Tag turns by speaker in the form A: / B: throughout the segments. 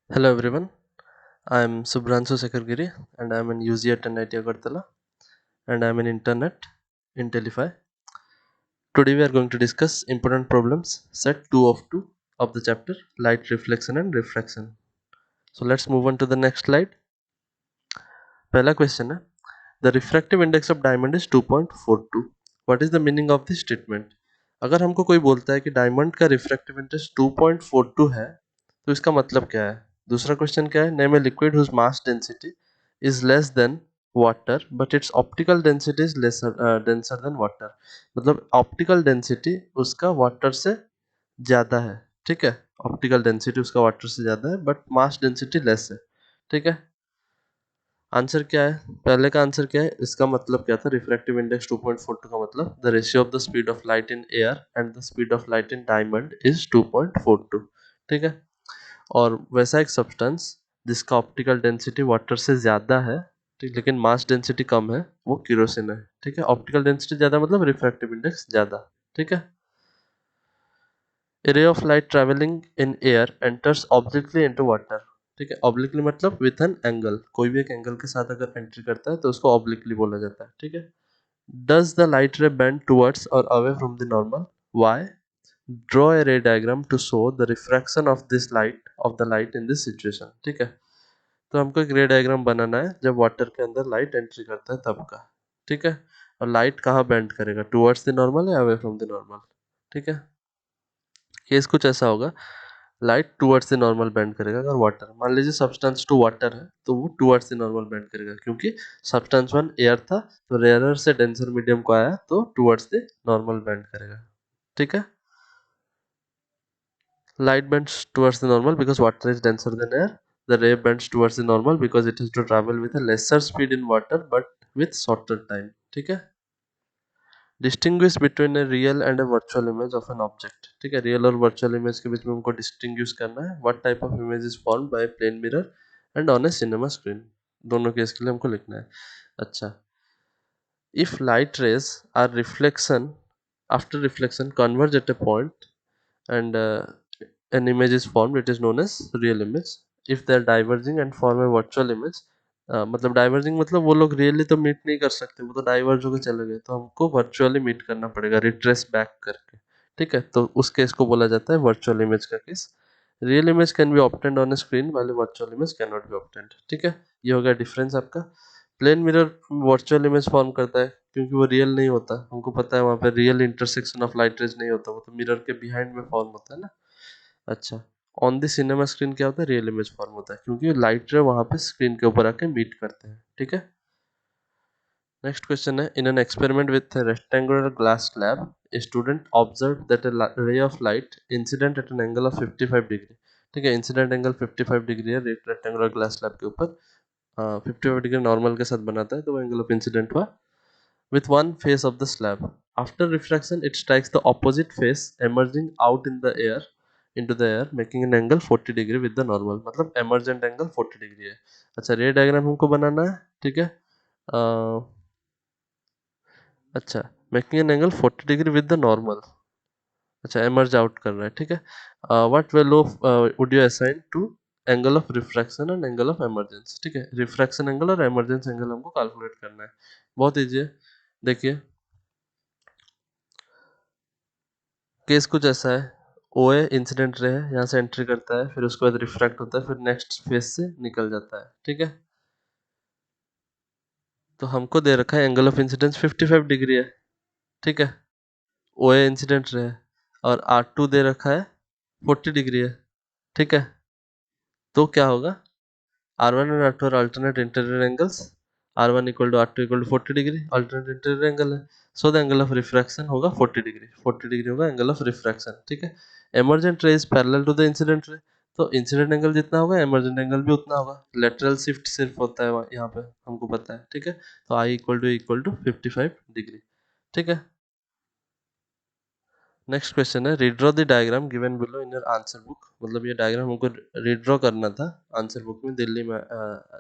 A: Hello everyone, I am Subhranshu Sekargiri and I am an UZ at NIT Agartala and I am an intern at Intellify. Today we are going to discuss important problems set 2 of 2 of the chapter light reflection and refraction. So let's move on to the next slide. पहला question है the refractive index of diamond is 2.42. What is the meaning of this statement? अगर हमको कोई बोलता है कि diamond का refractive index 2.42 है तो इसका मतलब क्या है? दूसरा क्वेश्चन क्या है? Name a liquid whose mass density is less than water but its optical density is denser than water. मतलब ऑप्टिकल डेंसिटी उसका वाटर से ज़्यादा है. ठीक है, ऑप्टिकल डेंसिटी उसका वाटर से ज़्यादा है बट मास डेंसिटी लेस है. ठीक है, आंसर क्या है? पहले का आंसर क्या है? इसका मतलब क्या था? रिफ्रैक्टिव इंडेक्स 2.42 का मतलब the ratio of the speed of light in air and the speed of light in diamond is 2.42. ठीक है, और वैसा एक सब्सटेंस जिसका ऑप्टिकल डेंसिटी वाटर से ज़्यादा है, ठीक, लेकिन मास डेंसिटी कम है, वो केरोसिन है. ठीक है, ऑप्टिकल डेंसिटी ज़्यादा मतलब रिफ्रैक्टिव इंडेक्स ज़्यादा. ठीक है, a ray of light travelling in air enters obliquely into water. ठीक है, ऑब्लिकली मतलब विथ एन एंगल, कोई भी एक एंगल के साथ अगर एंट्री करता है तो उसको ऑब्लिकली बोला जाता है. ठीक है, does the light ray bend towards और away from the normal? Why? Draw a ray diagram to show the refraction of this light of the light in this situation. ठीक है, तो हमको एक रे डायग्राम बनाना है जब वाटर के अंदर लाइट एंट्री करता है तब का. ठीक है, और लाइट कहाँ बेंड करेगा, टुवर्ड्स द नॉर्मल या अवे फ्रॉम द नॉर्मल? ठीक है, केस कुछ ऐसा होगा, light towards the normal bend करेगा. अगर वाटर, मान लीजिए सब्सटेंस टू वाटर है तो वो टुवर्ड्स द नॉर्मल बेंड करेगा, क्योंकि सब्सटेंस वन एयर था तो रेयरर से डेंसर मीडियम को आया तो टुवर्ड्स द नॉर्मल बेंड करेगा. ठीक है, light bends towards the normal because water is denser than air. The ray bends towards the normal because it has to travel with a lesser speed in water but with shorter time. ठीक है, distinguish between a real and A virtual image of an object. ठीक है, real और virtual image के बीच में हमको distinguish करना है. What type of image is formed by plane mirror and on a cinema screen? दोनों केस के लिए हमको लिखना है. अच्छा, if light rays are reflection, after reflection converge at a point and an image is formed, it is known as real image. If they are diverging and form a virtual image, मतलब diverging मतलब वो लोग really तो meet नहीं कर सकते, वो तो डाइवर्ज होकर चले गए, तो हमको वर्चुअली मीट करना पड़ेगा रिट्रेस बैक करके. ठीक है, तो उस केस को बोला जाता है वर्चुअल इमेज का case. Real image can be obtained on a screen वाले virtual image can not be obtained. ठीक है, ये हो गया डिफरेंस आपका. Plane mirror virtual image form करता है क्योंकि वो रियल नहीं होता, हमको पता है वहाँ पे real intersection of light rays नहीं होता, वो तो मिरर के बिहाइंड में फॉर्म होता है ना. अच्छा, ऑन द सिनेमा स्क्रीन क्या होता है? रियल इमेज फॉर्म होता है क्योंकि लाइट रे वहाँ पे स्क्रीन के ऊपर आके मीट करते हैं. ठीक है, नेक्स्ट क्वेश्चन है in an experiment with rectangular glass slab a student observe that A ray of light incident at an angle of 55 degree. ठीक है, इंसिडेंट एंगल 55 डिग्री है रेक्टेंगुलर ग्लास स्लैब के ऊपर. 55 डिग्री नॉर्मल के साथ बनाता है तो वो एंगल ऑफ इंसिडेंट हुआ with one face of the slab. After refraction, it strikes the opposite face, emerging out in the air into the air, making an angle 40 degree with the normal. मतलब emergent angle 40 degree है. अच्छा, रे diagram हमको बनाना है. ठीक है, अच्छा, making an angle 40 degree with the normal. अच्छा, एमर्ज आउट कर रहा है. ठीक है, what value of would you assign to angle of refraction and angle of emergence? ठीक है, रिफ्रैक्शन एंगल और एमरजेंस एंगल हमको कैलकुलेट करना है. बहुत ईजी है. देखिए, केस कुछ ऐसा है, ओ ए इंसिडेंट रे है, यहाँ से एंट्री करता है, फिर उसके बाद रिफ्रैक्ट होता है, फिर नेक्स्ट फेस से निकल जाता है. ठीक है, तो हमको दे रखा है एंगल ऑफ इंसिडेंस 55 डिग्री है. ठीक है, ओ ए इंसिडेंट रे है और आर टू दे रखा है 40 डिग्री है. ठीक है, तो क्या होगा, आर वन और R two are alternate interior angles, R one equal to R two equal to 40 degree, alternate interior angle है. So the angle of refraction होगा 40 डिग्री. 40 डिग्री होगा एंगल ऑफ रिफ्रैक्शन. ठीक है, emergent ray is parallel to the incident ray, तो incident angle जितना होगा emergent angle भी उतना होगा. लेटरल शिफ्ट सिर्फ होता है यहाँ पे, हमको पता है. ठीक है, तो आई इक्वल टू 55 डिग्री. ठीक है, नेक्स्ट क्वेश्चन है redraw the diagram given below in your answer book. मतलब ये डायग्राम हमको रीड्रॉ करना था आंसर बुक में, दिल्ली में,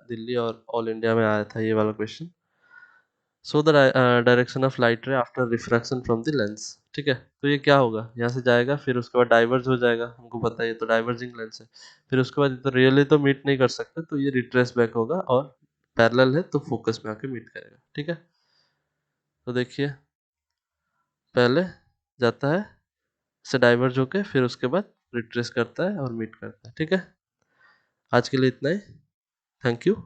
A: दिल्ली और ऑल इंडिया में आया था ये वाला question. So the direction of light रे after refraction from the lens. ठीक है, तो ये क्या होगा, यहाँ से जाएगा फिर उसके बाद डाइवर्ज हो जाएगा, हमको पता है ये तो डाइवर्जिंग लेंस है। फिर उसके बाद ये तो रियली तो मीट नहीं कर सकते, तो ये रिट्रेस बैक होगा और पैरेलल है तो फोकस में आके मीट करेगा। ठीक है, तो देखिए पहले जाता है से डाइवर्ज होके, फिर उसके बाद रिट्रेस करता है और मीट करता है। ठीक है, आज के लिए इतना ही। Thank you.